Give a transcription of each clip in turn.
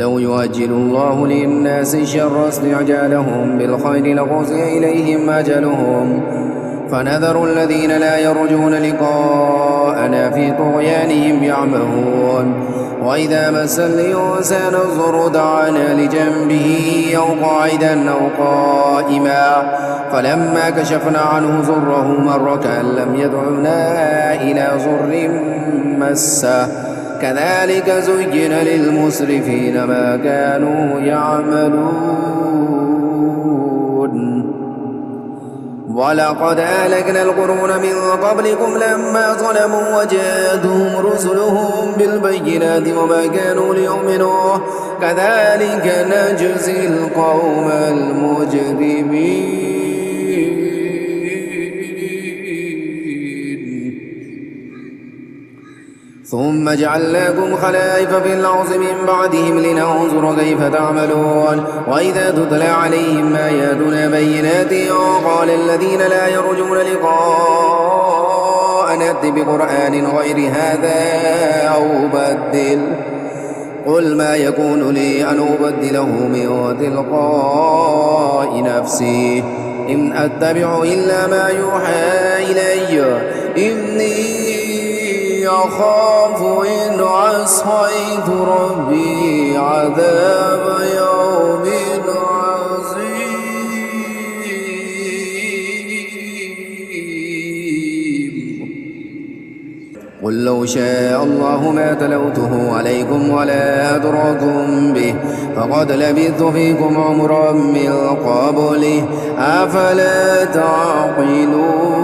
ولو يؤجل الله للناس الشر استعجالهم بالخير لقضي إليهم أجلهم فنذر الذين لا يرجون لقاءنا في طغيانهم يعمهون وإذا مس الإنسان الضر دعانا لجنبه أو قاعدا أو قائما فلما كشفنا عنه ضره مر كأن لم يدعنا إلى ضر مسه كذلك زين للمسرفين ما كانوا يعملون ولقد أهلكنا القرون من قبلكم لما ظلموا وجاءتهم رسلهم بالبينات وما كانوا ليؤمنوا كذلك نجزي القوم المجرمين ثم جعلناكم خلائف في الأرض من بعدهم لننظر كيف تعملون وإذا تتلى عليهم آياتنا بينات قال الذين لا يرجون لقاءنا ائت بقرآن غير هذا أو بدل قل ما يكون لي أن أبدله من تلقاء نفسي إن أتبع إلا ما يوحى إلي إني أخاف إن عصيت ربي عذاب يوم عظيم قل لو شاء الله ما تلوته عليكم ولا أدراكم به فقد لبثت فيكم عمرا من قبله أفلا تعقلون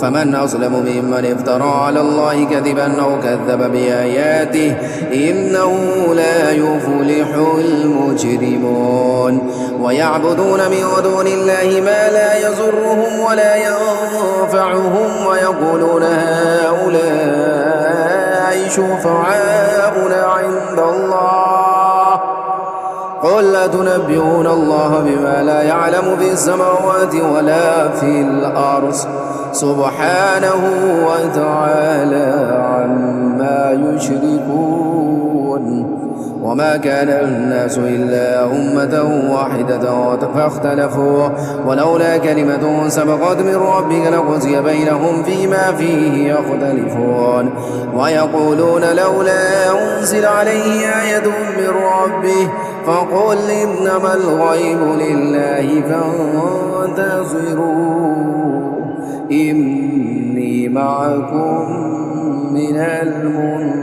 فمن أظلم ممن افترى على الله كذبا أو كذب بآياته إنه لا يفلح المجرمون ويعبدون من دون الله ما لا يضرهم ولا ينفعهم ويقولون هؤلاء شفعاؤنا عند الله قل أتنبئون الله بما لا يعلم في السماوات ولا في الأرض سبحانه وتعالى عما يشركون وما كان الناس إلا أمة واحدة فاختلفوا ولولا كلمة سبقت من ربك لقضي بينهم فيما فيه يختلفون ويقولون لولا أنزل عليه آية من ربه فقل إنما الغيب لله فانتظروا إني معكم من المنتظرين